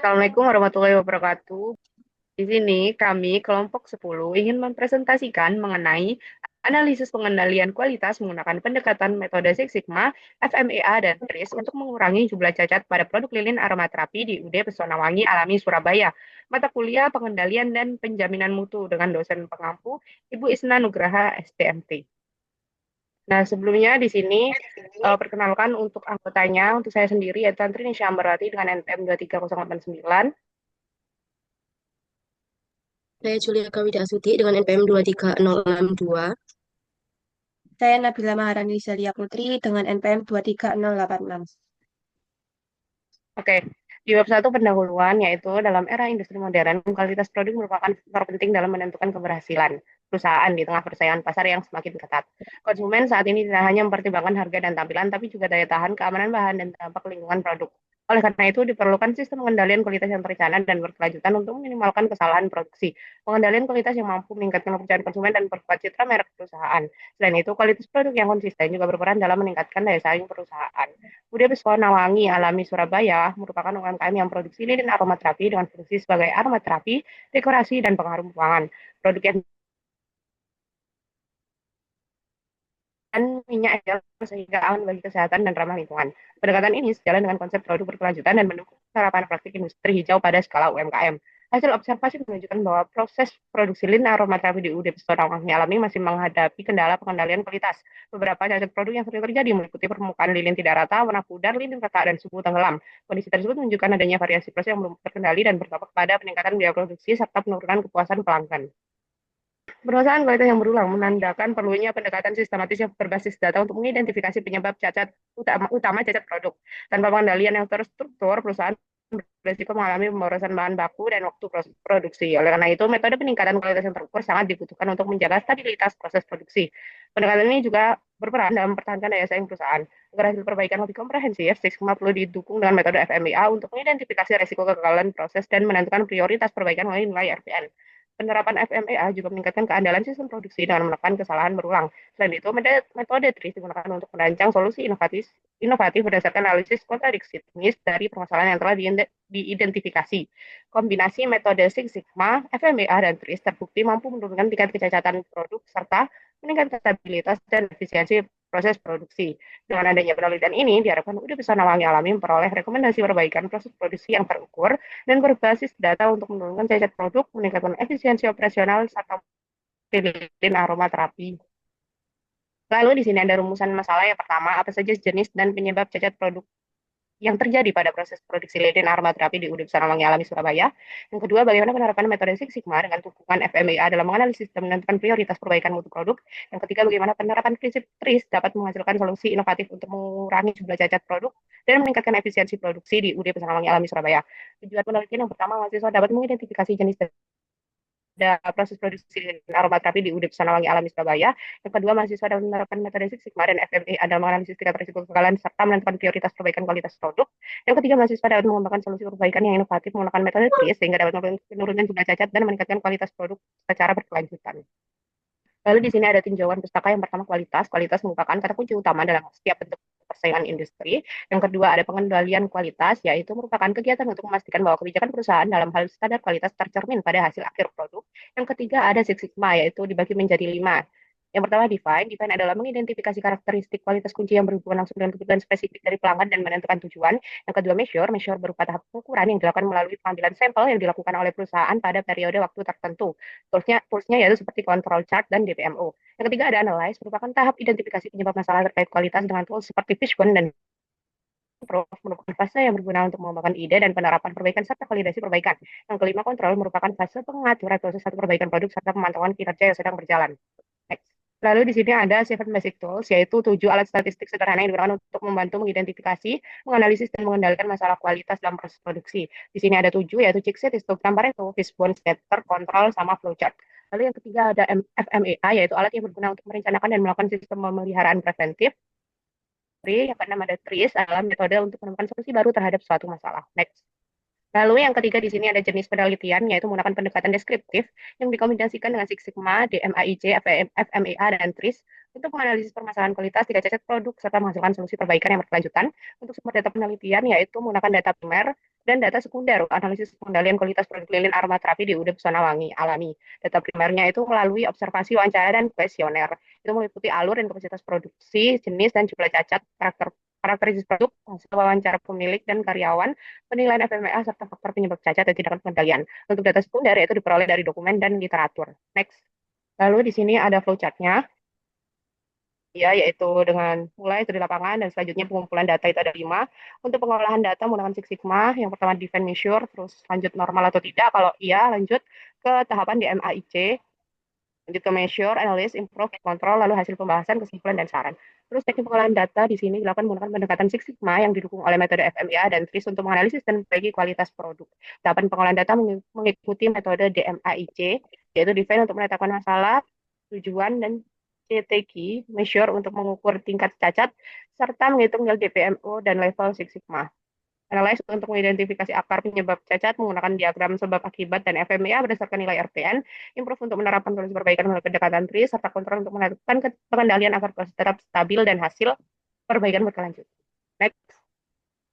Assalamualaikum warahmatullahi wabarakatuh. Di sini kami kelompok 10 ingin mempresentasikan mengenai analisis pengendalian kualitas menggunakan pendekatan metode Six Sigma, FMEA, dan TRIS untuk mengurangi jumlah cacat pada produk lilin aromaterapi di UD Pesona Wangi Alami Surabaya. Mata kuliah pengendalian dan penjaminan mutu dengan dosen pengampu Ibu Isna Nugraha STMT. Nah, sebelumnya di sini perkenalkan untuk anggotanya, untuk saya sendiri yaitu Tantri Nisha Ambarwati dengan NPM 23089. Saya Julia Kawida Asuti dengan NPM 23062. Saya Nabila Maharani Zalia Putri dengan NPM 23086. Oke, di bab satu pendahuluan yaitu dalam era industri modern, kualitas produk merupakan faktor penting dalam menentukan keberhasilan perusahaan di tengah persaingan pasar yang semakin ketat. Konsumen saat ini tidak hanya mempertimbangkan harga dan tampilan, tapi juga daya tahan, keamanan bahan, dan dampak lingkungan produk. Oleh karena itu, diperlukan sistem pengendalian kualitas yang terencana dan berkelanjutan untuk meminimalkan kesalahan produksi. Pengendalian kualitas yang mampu meningkatkan kepercayaan konsumen dan memperkuat citra merek perusahaan. Selain itu, kualitas produk yang konsisten juga berperan dalam meningkatkan daya saing perusahaan. Budaya Pesona Wangi Alami Surabaya merupakan UMKM yang produksi lilin aromaterapi dengan fungsi sebagai aromaterapi, dekorasi, dan pengharum ruangan. Produk yang dan minyak ideal sehingga aman bagi kesehatan dan ramah lingkungan. Pendekatan ini sejalan dengan konsep produk berkelanjutan dan mendukung penerapan praktik industri hijau pada skala UMKM. Hasil observasi menunjukkan bahwa proses produksi lilin aromaterapi di UD Pesona Wangi Alami masih menghadapi kendala pengendalian kualitas. Beberapa cacat produk yang sering terjadi meliputi permukaan lilin tidak rata, warna pudar, lilin retak, dan suhu tenggelam. Kondisi tersebut menunjukkan adanya variasi proses yang belum terkendali dan berdampak pada peningkatan biaya produksi serta penurunan kepuasan pelanggan. Permasalahan kualitas yang berulang menandakan perlunya pendekatan sistematis yang berbasis data untuk mengidentifikasi penyebab cacat utama cacat produk. Tanpa pengendalian yang terstruktur, perusahaan berisiko mengalami pemborosan bahan baku dan waktu proses produksi. Oleh karena itu, metode peningkatan kualitas yang terukur sangat dibutuhkan untuk menjaga stabilitas proses produksi. Pendekatan ini juga berperan dalam mempertahankan daya saing perusahaan. Agar hasil perbaikan lebih komprehensif, Six Sigma perlu didukung dengan metode FMEA untuk mengidentifikasi risiko kegagalan proses dan menentukan prioritas perbaikan melalui nilai RPN. Penerapan FMEA juga meningkatkan keandalan sistem produksi dengan menekan kesalahan berulang. Selain itu, metode TRIS digunakan untuk merancang solusi inovatif berdasarkan analisis kontradiksi teknis dari permasalahan yang telah diidentifikasi. Kombinasi metode Six Sigma, FMEA, dan TRIS terbukti mampu menurunkan tingkat kecacatan produk serta meningkatkan stabilitas dan efisiensi proses produksi. Dengan adanya penelitian ini, diharapkan UD Pesona Wangi Alami memperoleh rekomendasi perbaikan proses produksi yang terukur dan berbasis data untuk menurunkan cacat produk, meningkatkan efisiensi operasional, serta lilin aromaterapi. Lalu di sini ada rumusan masalah yang pertama, apa saja jenis dan penyebab cacat produk yang terjadi pada proses produksi lilin aromaterapi di UD Pesona Wangi Alami Surabaya. Yang kedua, bagaimana penerapan metode Six Sigma dengan dukungan FMEA dalam menganalisis dan menentukan prioritas perbaikan mutu produk. Yang ketiga, bagaimana penerapan prinsip TRIS dapat menghasilkan solusi inovatif untuk mengurangi jumlah cacat produk dan meningkatkan efisiensi produksi di UD Pesona Wangi Alami Surabaya. Tujuan penelitian yang pertama, mahasiswa dapat mengidentifikasi jenis ada proses produksi aromaterapi di UD Pesona Wangi Alami Surabaya. Yang kedua, mahasiswa dapat menerapkan metode Six Sigma dan FME dalam menganalisis tingkat risiko kegagalan serta menentukan prioritas perbaikan kualitas produk. Yang ketiga, mahasiswa dapat mengembangkan solusi perbaikan yang inovatif menggunakan metode TRIS sehingga dapat menurunkan jumlah cacat dan meningkatkan kualitas produk secara berkelanjutan. Lalu di sini ada tinjauan pustaka yang pertama kualitas. Kualitas merupakan kata kunci utama dalam setiap bentuk persaingan industri. Yang kedua ada pengendalian kualitas, yaitu merupakan kegiatan untuk memastikan bahwa kebijakan perusahaan dalam hal standar kualitas tercermin pada hasil akhir produk. Yang ketiga ada Six Sigma, yaitu dibagi menjadi 5. Yang pertama define. Define adalah mengidentifikasi karakteristik kualitas kunci yang berhubungan langsung dengan kebutuhan spesifik dari pelanggan dan menentukan tujuan. Yang kedua measure. Measure berupa tahap pengukuran yang dilakukan melalui pengambilan sampel yang dilakukan oleh perusahaan pada periode waktu tertentu. Toolsnya yaitu seperti control chart dan DPMO. Yang ketiga ada analyze, merupakan tahap identifikasi penyebab masalah terkait kualitas dengan tools seperti Fishbone dan Proof, merupakan fase yang berguna untuk mengembangkan ide dan penerapan perbaikan serta validasi perbaikan. Yang kelima, kontrol merupakan fase pengaturan proses satu perbaikan produk serta pemantauan kinerja yang sedang berjalan. Next. Lalu di sini ada 7 basic tools, yaitu 7 alat statistik sederhana yang digunakan untuk membantu mengidentifikasi, menganalisis, dan mengendalikan masalah kualitas dalam proses produksi. Di sini ada 7, yaitu Chickset, histogram Pareto, Fishbone, scatter, kontrol, sama flowchart. Lalu yang ketiga ada FMEA, yaitu alat yang berguna untuk merencanakan dan melakukan sistem pemeliharaan preventif. Yang keenam ada TRIS, adalah metode untuk menemukan solusi baru terhadap suatu masalah. Next. Lalu yang ketiga di sini ada jenis penelitian, yaitu menggunakan pendekatan deskriptif yang dikombinasikan dengan Six Sigma, DMAIC, FMEA, dan TRIS untuk menganalisis permasalahan kualitas tidak cacat produk serta menghasilkan solusi perbaikan yang berkelanjutan. Untuk sumber data penelitian yaitu menggunakan data primer Dan data sekunder, analisis pengendalian kualitas produk lilin aromaterapi di UUD Pesona Wangi Alami. Data primernya itu melalui observasi wawancara dan kuesioner. Itu meliputi alur dan kapasitas produksi, jenis dan jumlah cacat, karakteristik produk, hasil wawancara pemilik dan karyawan, penilaian FMEA, serta faktor penyebab cacat dan tindakan pengendalian. Untuk data sekunder itu diperoleh dari dokumen dan literatur. Next. Lalu di sini ada flowchart-nya. Ya, yaitu dengan mulai dari lapangan dan selanjutnya pengumpulan data itu ada 5. Untuk pengolahan data menggunakan Six Sigma, yang pertama define measure, terus lanjut normal atau tidak. Kalau iya, lanjut ke tahapan di MAIC, lanjut ke measure, analysis, improve, control, lalu hasil pembahasan, kesimpulan, dan saran. Terus teknik pengolahan data di sini dilakukan menggunakan pendekatan Six Sigma yang didukung oleh metode FMEA dan TRIS untuk menganalisis dan memperbaiki kualitas produk. Tahapan pengolahan data mengikuti metode DMAIC, yaitu define untuk menetapkan masalah, tujuan, dan CTG, measure untuk mengukur tingkat cacat, serta menghitung nilai DPMO dan level Six Sigma. Analyze untuk mengidentifikasi akar penyebab cacat menggunakan diagram sebab akibat dan FMEA berdasarkan nilai RPN. Improve untuk menerapkan solusi perbaikan melalui pendekatan TRIS, serta kontrol untuk melakukan pengendalian agar proses tetap stabil dan hasil perbaikan berkelanjutan. Next.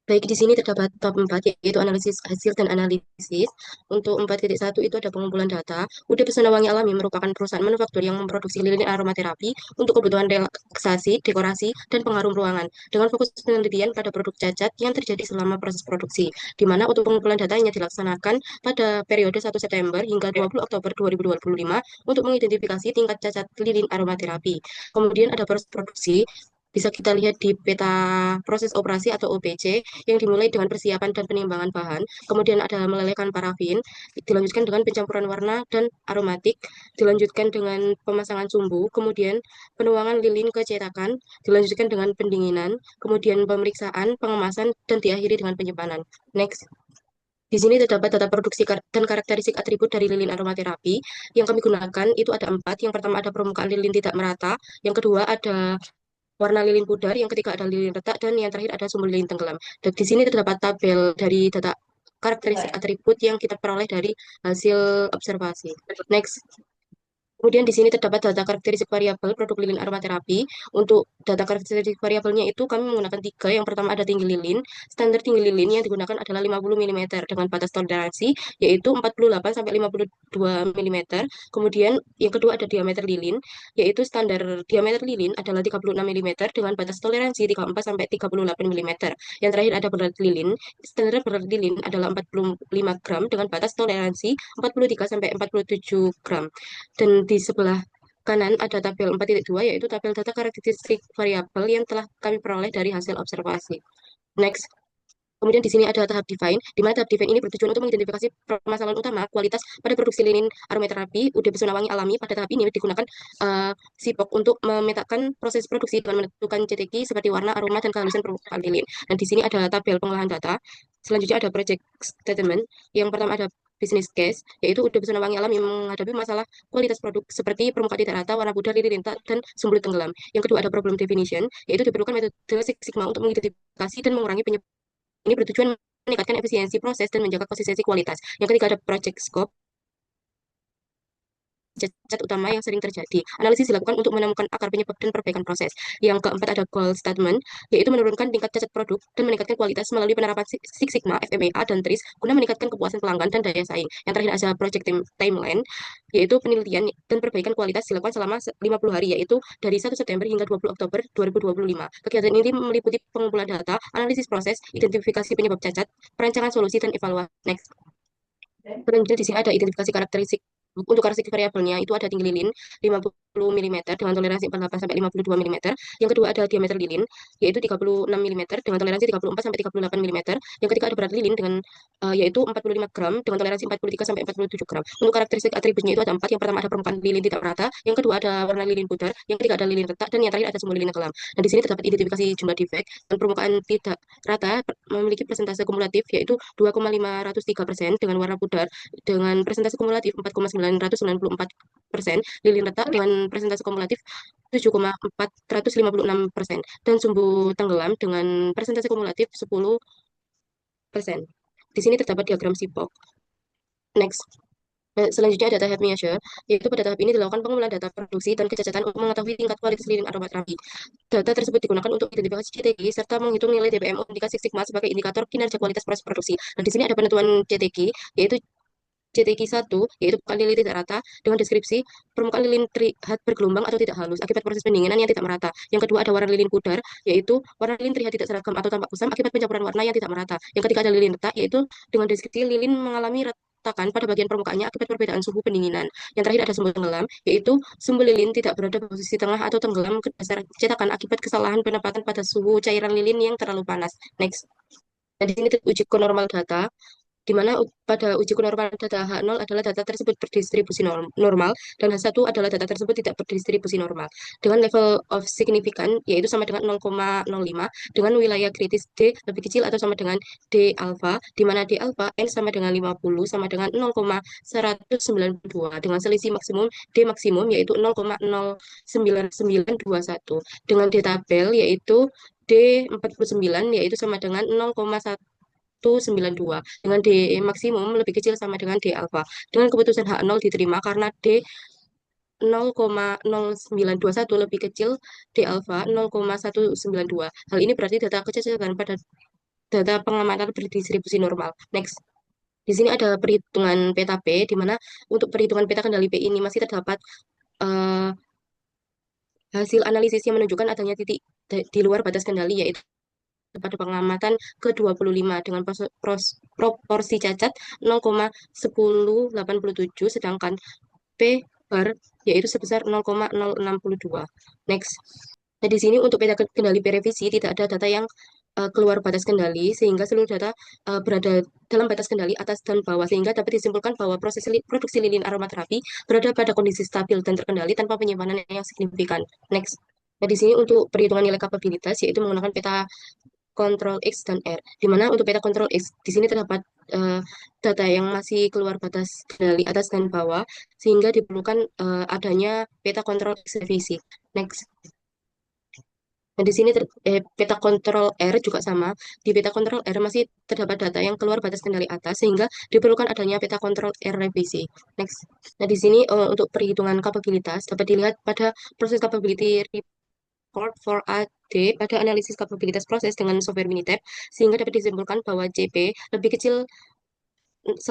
Baik, di sini terdapat tab 4, yaitu analisis hasil dan analisis. Untuk 4.1 itu ada pengumpulan data. UUD Pesona Wangi Alami merupakan perusahaan manufaktur yang memproduksi lilin aromaterapi untuk kebutuhan relaksasi, dekorasi, dan pengharum ruangan, dengan fokus penelitian pada produk cacat yang terjadi selama proses produksi, di mana untuk pengumpulan datanya dilaksanakan pada periode 1 September hingga 20 Oktober 2025 untuk mengidentifikasi tingkat cacat lilin aromaterapi. Kemudian ada proses produksi, bisa kita lihat di peta proses operasi atau OPC yang dimulai dengan persiapan dan penimbangan bahan, kemudian ada melelehkan parafin, dilanjutkan dengan pencampuran warna dan aromatik, dilanjutkan dengan pemasangan sumbu, kemudian penuangan lilin ke cetakan, dilanjutkan dengan pendinginan, kemudian pemeriksaan, pengemasan, dan diakhiri dengan penyimpanan. Next. Di sini terdapat data produksi dan karakteristik atribut dari lilin aromaterapi. Yang kami gunakan itu ada 4. Yang pertama ada permukaan lilin tidak merata. Yang kedua ada warna lilin pudar, yang ketiga ada lilin retak, dan yang terakhir ada sumber lilin tenggelam. Dan di sini terdapat tabel dari data karakteristik atribut yang kita peroleh dari hasil observasi. Next. Kemudian di sini terdapat data karakteristik variabel produk lilin aromaterapi. Untuk data karakteristik variabelnya itu kami menggunakan 3. Yang pertama ada tinggi lilin. Standar tinggi lilin yang digunakan adalah 50 mm dengan batas toleransi yaitu 48 sampai 52 mm. Kemudian yang kedua ada diameter lilin, yaitu standar diameter lilin adalah 36 mm dengan batas toleransi 34 sampai 38 mm. Yang terakhir ada berat lilin. Standar berat lilin adalah 45 gram dengan batas toleransi 43 sampai 47 gram. Dan di sebelah kanan ada tabel 4.2, yaitu tabel data karakteristik variabel yang telah kami peroleh dari hasil observasi. Next. Kemudian di sini ada tahap define, di mana tahap define ini bertujuan untuk mengidentifikasi permasalahan utama kualitas pada produksi lilin aromaterapi UUD Pesona Wangi Alami. Pada tahap ini digunakan SIPOK untuk memetakan proses produksi dengan menentukan CTG seperti warna, aroma, dan kehalusan permukaan lilin. Dan di sini ada tabel pengolahan data. Selanjutnya ada project statement. Yang pertama ada business case, yaitu UUD Pesona Wangi Alami menghadapi masalah kualitas produk seperti permukaan tidak rata, warna pudar, lilin retak, dan sumber tenggelam. Yang kedua ada problem definition, yaitu diperlukan metode Six Sigma untuk mengidentifikasi dan mengurangi penyebab. Ini bertujuan meningkatkan efisiensi proses dan menjaga konsistensi kualitas. Yang ketiga ada project scope, cacat utama yang sering terjadi. Analisis dilakukan untuk menemukan akar penyebab dan perbaikan proses. Yang keempat ada goal statement, yaitu menurunkan tingkat cacat produk dan meningkatkan kualitas melalui penerapan Six Sigma, FMEA, dan TRIS guna meningkatkan kepuasan pelanggan dan daya saing. Yang terakhir ada project timeline, yaitu penelitian dan perbaikan kualitas dilakukan selama 50 hari, yaitu dari 1 September hingga 20 Oktober 2025. Kegiatan ini meliputi pengumpulan data, analisis proses, identifikasi penyebab cacat, perancangan solusi, dan evaluasi. Next. Selanjutnya di sini ada identifikasi karakteristik. Untuk karakteristik variabelnya itu ada tinggi lilin 50 mm dengan toleransi 48 sampai 52 mm. Yang kedua ada diameter lilin yaitu 36 mm dengan toleransi 34 sampai 38 mm. Yang ketiga ada berat lilin dengan yaitu 45 gram dengan toleransi 43 sampai 47 gram. Untuk karakteristik atributnya itu ada 4. Yang pertama ada permukaan lilin tidak merata, yang kedua ada warna lilin pudar, yang ketiga ada lilin retak, dan yang terakhir ada sumber lilin tenggelam. Dan di sini terdapat identifikasi jumlah defek dan permukaan tidak rata memiliki persentase kumulatif yaitu 2,503% dengan warna pudar dengan presentasi kumulatif 4,994%, lilin retak dengan presentasi kumulatif 7,456%, dan sumbu tenggelam dengan presentasi kumulatif 10%. Di sini terdapat diagram SIPOK. Next. Nah, selanjutnya ada tahap measure, yaitu pada tahap ini dilakukan pengumpulan data produksi dan kecacatan untuk mengetahui tingkat kualitas lilin aromaterapi. Data tersebut digunakan untuk identifikasi CTG serta menghitung nilai DPM indikasi Sigma sebagai indikator kinerja kualitas proses produksi. Nah, di sini ada penentuan CTG, yaitu CTG 1, yaitu permukaan lilin tidak rata, dengan deskripsi permukaan lilin terlihat bergelombang atau tidak halus akibat proses pendinginan yang tidak merata. Yang kedua ada warna lilin pudar, yaitu warna lilin terlihat tidak seragam atau tampak kusam akibat pencampuran warna yang tidak merata. Yang ketiga ada lilin retak, yaitu dengan deskripsi lilin mengalami retakan pada bagian permukaannya akibat perbedaan suhu pendinginan. Yang terakhir ada sumber tenggelam, yaitu sumber lilin tidak berada pada posisi tengah atau tenggelam ke dasar cetakan akibat kesalahan penempatan pada suhu cairan lilin yang terlalu panas. Next. Nah, di sini uji normal data di mana pada uji normal data H0 adalah data tersebut berdistribusi normal dan H1 adalah data tersebut tidak berdistribusi normal dengan level of significant yaitu sama dengan 0,05 dengan wilayah kritis D lebih kecil atau sama dengan D alpha di mana D alpha N sama dengan 50 sama dengan 0,192 dengan selisih maksimum D maksimum yaitu 0,09921 dengan D tabel yaitu D49 yaitu sama dengan 0,192 dengan D maksimum lebih kecil sama dengan D alpha. Dengan keputusan H0 diterima karena D 0,0921 lebih kecil D alpha 0,192. Hal ini berarti data kecacatan pada data pengamatan berdistribusi normal. Next. Di sini ada perhitungan peta P, di mana untuk perhitungan peta kendali P ini masih terdapat eh, hasil analisis yang menunjukkan adanya titik di luar batas kendali, yaitu pada pengamatan ke-25 dengan proporsi cacat 0,1087 sedangkan P bar yaitu sebesar 0,062. Next. Nah, di sini untuk peta kendali perevisi tidak ada data yang keluar batas kendali sehingga seluruh data berada dalam batas kendali atas dan bawah sehingga dapat disimpulkan bahwa proses produksi lilin aromaterapi berada pada kondisi stabil dan terkendali tanpa penyimpanan yang signifikan. Next. Nah, di sini untuk perhitungan nilai kapabilitas yaitu menggunakan peta kontrol X dan R. Di mana untuk peta kontrol X, di sini terdapat eh, data yang masih keluar batas dari atas dan bawah, sehingga diperlukan adanya peta kontrol X revisi. Next. Nah, di sini peta kontrol R juga sama. Di peta kontrol R masih terdapat data yang keluar batas kendali atas, sehingga diperlukan adanya peta kontrol R revisi. Next. Nah, di sini untuk perhitungan kapabilitas dapat dilihat pada proses capability report for AD pada analisis kapabilitas proses dengan software Minitab, sehingga dapat disimpulkan bahwa JP lebih kecil 1,0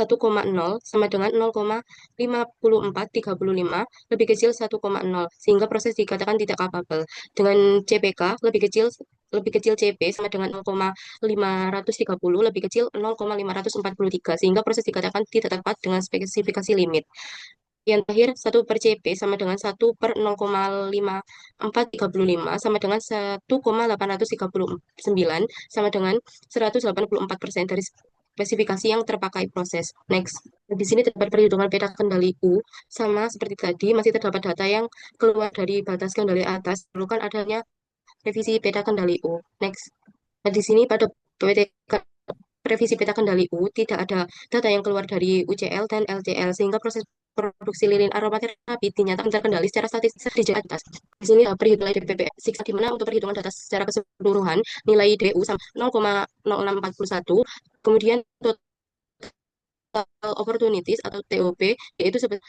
sama dengan 0,5435 lebih kecil 1,0 sehingga proses dikatakan tidak capable. Dengan CPK lebih kecil CP sama dengan 0,530 lebih kecil 0,543 sehingga proses dikatakan tidak tepat dengan spesifikasi limit. Yang terakhir, 1 per CP sama dengan 1 per 0,5435 sama dengan 1,839 sama dengan 184% dari spesifikasi yang terpakai proses. Next. Di sini terdapat perhitungan peta kendali U, sama seperti tadi, masih terdapat data yang keluar dari batas kendali atas, perlukan adanya revisi peta kendali U. Next. Nah, di sini pada revisi peta kendali U tidak ada data yang keluar dari UCL dan LCL sehingga proses produksi lilin aromaterapi dinyatakan terkendali secara statistik di atas. Di sini perhitungan DPP siksa di mana untuk perhitungan data secara keseluruhan nilai DU sama 0,0641 kemudian total opportunities atau TOP yaitu sebesar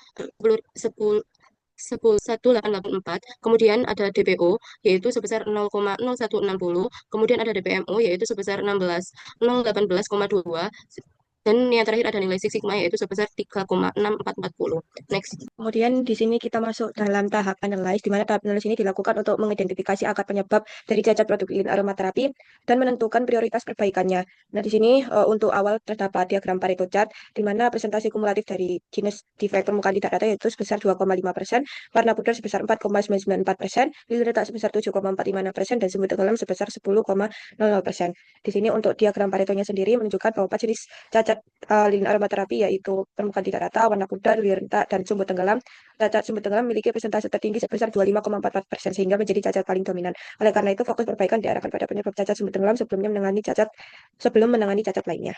1,884, kemudian ada DPO yaitu sebesar 0,0160, kemudian ada DPMO yaitu sebesar 18,2 dan yang terakhir ada nilai Six Sigma yaitu sebesar 3,6440. Next. Kemudian di sini kita masuk dalam tahap analyze, di mana tahap analyze ini dilakukan untuk mengidentifikasi akar penyebab dari cacat produk lilin aromaterapi dan menentukan prioritas perbaikannya. Nah, di sini untuk awal terdapat diagram Pareto chart, di mana presentasi kumulatif dari jenis defek permukaan tidak rata yaitu sebesar 2,5%, warna pudar sebesar 4,994%, lilin retak sebesar 7,456%, dan sumbu tenggelam sebesar 10,00%. Di sini untuk diagram Paretonya sendiri menunjukkan bahwa jenis cacat lilin aromaterapi yaitu permukaan tidak rata, warna pudar, lilin retak, dan sumbu tenggelam. Cacat sumbu tenggelam memiliki persentase tertinggi sebesar 25,44% sehingga menjadi cacat paling dominan. Oleh karena itu, fokus perbaikan diarahkan pada penyebab cacat sumbu tenggelam sebelum menangani cacat lainnya.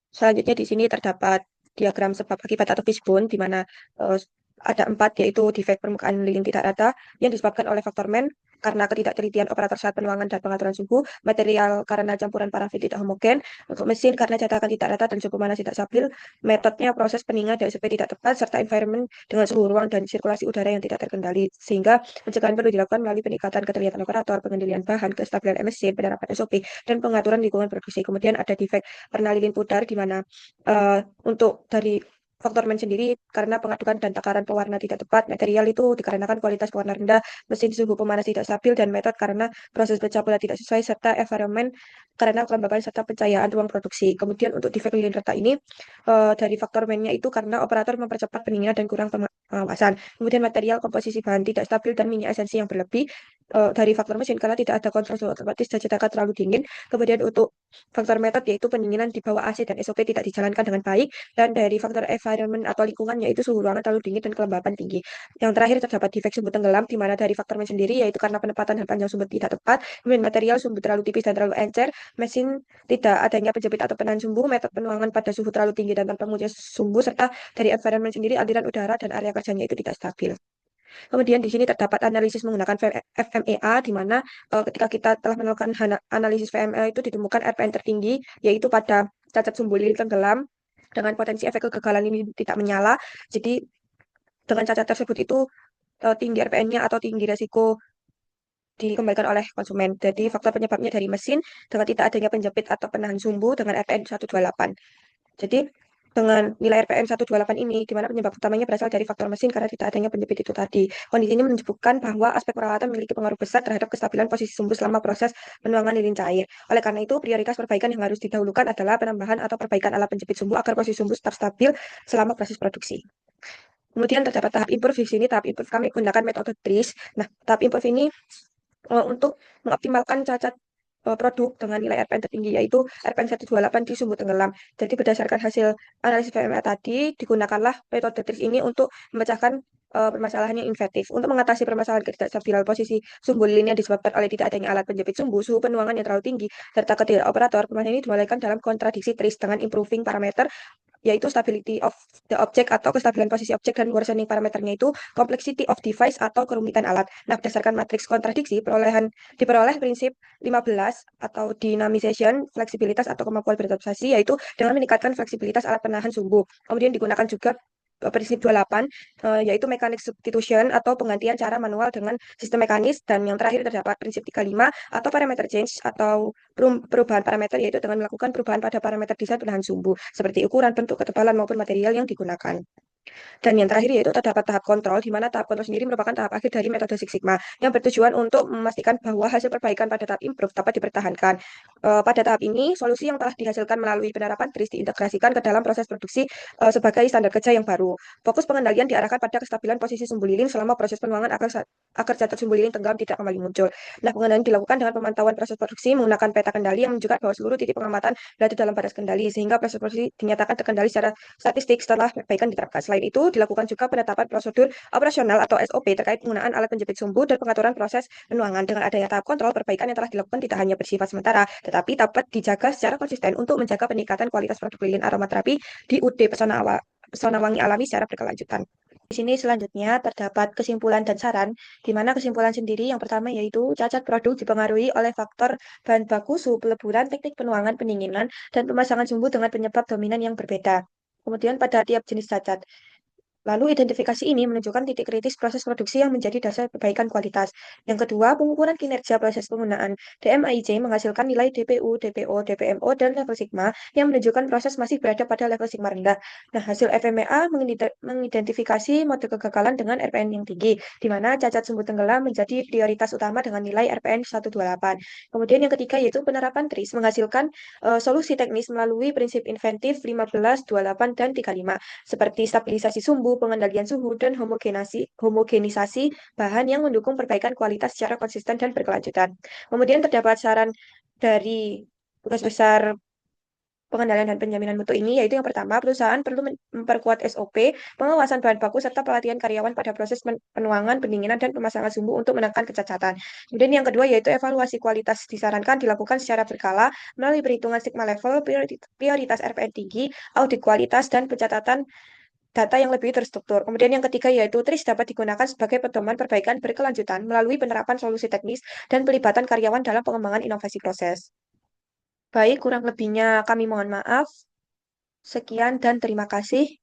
Selanjutnya di sini terdapat diagram sebab akibat atau fishbone di mana ada 4 yaitu defek permukaan lilin tidak rata yang disebabkan oleh faktor MEN, karena ketidaktelitian operator saat penuangan dan pengaturan suhu, material karena campuran parafin tidak homogen, untuk mesin karena cetakan tidak rata dan suhu panas tidak stabil, metodenya proses pendinginan dan SOP tidak tepat, serta environment dengan suhu ruang dan sirkulasi udara yang tidak terkendali. Sehingga pencegahan perlu dilakukan melalui peningkatan keterlibatan operator, pengendalian bahan, kestabilan mesin, penerapan SOP, dan pengaturan lingkungan produksi. Kemudian ada defek pernah lilin pudar di mana untuk dari faktor main sendiri karena pengadukan dan takaran pewarna tidak tepat, material itu dikarenakan kualitas pewarna rendah, mesin suhu pemanas tidak stabil, dan metode karena proses pencampuran tidak sesuai, serta environment karena kelembaban serta pencahayaan ruang produksi. Kemudian untuk defek lilin retak ini dari faktor mainnya itu karena operator mempercepat pendinginan dan kurang pengawasan. Kemudian material komposisi bahan tidak stabil dan minyak esensi yang berlebih dari faktor mesin karena tidak ada kontrol suhu otomatis dan cetakan terlalu dingin. Kemudian untuk faktor metode yaitu pendinginan di bawah AC dan SOP tidak dijalankan dengan baik, dan dari faktor environment atau lingkungan yaitu suhu ruangan terlalu dingin dan kelembapan tinggi. Yang terakhir terdapat defek sumbu tenggelam di mana dari faktor mesin sendiri yaitu karena penempatan dan panjang sumbu tidak tepat, kemudian material sumbu terlalu tipis dan terlalu encer, mesin tidak adanya penjepit atau penahan sumbu, metode penuangan pada suhu terlalu tinggi dan tanpa menguji sumbu, serta dari environment sendiri aliran udara dan area kerjanya itu tidak stabil. Kemudian di sini terdapat analisis menggunakan FMEA, di mana ketika kita telah melakukan analisis FMEA itu ditemukan RPN tertinggi, yaitu pada cacat sumbu lilin tenggelam dengan potensi efek kegagalan ini tidak menyala. Jadi dengan cacat tersebut itu tinggi RPN-nya atau tinggi resiko dikembalikan oleh konsumen. Jadi faktor penyebabnya dari mesin dengan tidak adanya penjepit atau penahan sumbu dengan RPN 128. Jadi dengan nilai RPM 128 ini, di mana penyebab utamanya berasal dari faktor mesin karena tidak adanya penjepit itu tadi. Kondisi ini menunjukkan bahwa aspek perawatan memiliki pengaruh besar terhadap kestabilan posisi sumbu selama proses penuangan lilin cair. Oleh karena itu, prioritas perbaikan yang harus didahulukan adalah penambahan atau perbaikan alat penjepit sumbu agar posisi sumbu tetap stabil selama proses produksi. Kemudian terdapat tahap improve. Di sini tahap improve kami gunakan metode TRIS. Nah, tahap improve ini untuk mengoptimalkan cacat produk dengan nilai RPN tertinggi yaitu RPN 128 di sumbu tenggelam. Jadi berdasarkan hasil analisis PMA tadi, digunakanlah metode TRIS ini untuk memecahkan permasalahan yang inventif. Untuk mengatasi permasalahan ketidakstabilan posisi sumbu lilin yang disebabkan oleh tidak adanya alat penjepit sumbu, suhu penuangan yang terlalu tinggi, serta ketidak operator, permasalahan ini dimulaikan dalam kontradiksi TRIS dengan improving parameter yaitu stability of the object atau kestabilan posisi objek, dan worsening parameternya itu complexity of device atau kerumitan alat. Nah, berdasarkan matriks kontradiksi, diperoleh prinsip 15 atau dynamization, fleksibilitas atau kemampuan beradaptasi, yaitu dengan meningkatkan fleksibilitas alat penahan sumbu. Kemudian digunakan juga prinsip 28, yaitu mechanic substitution atau penggantian cara manual dengan sistem mekanis, dan yang terakhir terdapat prinsip 35 atau parameter change atau perubahan parameter, yaitu dengan melakukan perubahan pada parameter desain penahan sumbu seperti ukuran, bentuk, ketebalan maupun material yang digunakan. Dan yang terakhir yaitu terdapat tahap kontrol, di mana tahap kontrol sendiri merupakan tahap akhir dari metode Six Sigma yang bertujuan untuk memastikan bahwa hasil perbaikan pada tahap improve dapat dipertahankan. Pada tahap ini, solusi yang telah dihasilkan melalui penerapan TRIS diintegrasikan ke dalam proses produksi sebagai standar kerja yang baru. Fokus pengendalian diarahkan pada kestabilan posisi sumbu lilin selama proses penuangan agar cacat sumbu lilin tenggelam tidak kembali muncul. Nah, pengendalian dilakukan dengan pemantauan proses produksi menggunakan peta kendali yang menunjukkan bahwa seluruh titik pengamatan berada dalam batas kendali, sehingga proses produksi dinyatakan terkendali secara statistik setelah perbaikan diterapkan. Selain itu, dilakukan juga penetapan prosedur operasional atau SOP terkait penggunaan alat penjepit sumbu dan pengaturan proses penuangan. Dengan adanya tahap kontrol, perbaikan yang telah dilakukan tidak hanya bersifat sementara, tetapi dapat dijaga secara konsisten untuk menjaga peningkatan kualitas produk lilin aromaterapi di UD Pesona Wangi Alami secara berkelanjutan. Di sini selanjutnya terdapat kesimpulan dan saran, di mana kesimpulan sendiri yang pertama yaitu cacat produk dipengaruhi oleh faktor bahan baku, suhu peleburan, teknik penuangan, pendinginan, dan pemasangan sumbu dengan penyebab dominan yang berbeda. Kemudian pada tiap jenis cacat. Lalu identifikasi ini menunjukkan titik kritis proses produksi yang menjadi dasar perbaikan kualitas. Yang kedua, pengukuran kinerja proses penggunaan. DMAIC menghasilkan nilai DPU, DPO, DPMO, dan level sigma yang menunjukkan proses masih berada pada level sigma rendah. Nah, hasil FMEA mengidentifikasi mode kegagalan dengan RPN yang tinggi, di mana cacat sumbu tenggelam menjadi prioritas utama dengan nilai RPN 128. Kemudian yang ketiga yaitu penerapan TRIS menghasilkan solusi teknis melalui prinsip inventif 15, 28, dan 35, seperti stabilisasi sumbu, pengendalian suhu, dan homogenisasi bahan yang mendukung perbaikan kualitas secara konsisten dan berkelanjutan. Kemudian terdapat saran dari tugas besar pengendalian dan penjaminan mutu ini, yaitu yang pertama, perusahaan perlu memperkuat SOP, pengawasan bahan baku, serta pelatihan karyawan pada proses penuangan, pendinginan, dan pemasangan sumbu untuk menekan kecacatan. Kemudian yang kedua, yaitu evaluasi kualitas disarankan dilakukan secara berkala melalui perhitungan sigma level, prioritas RPN tinggi, audit kualitas, dan pencatatan data yang lebih terstruktur. Kemudian yang ketiga yaitu TRIS dapat digunakan sebagai pedoman perbaikan berkelanjutan melalui penerapan solusi teknis dan pelibatan karyawan dalam pengembangan inovasi proses. Baik, kurang lebihnya kami mohon maaf. Sekian dan terima kasih.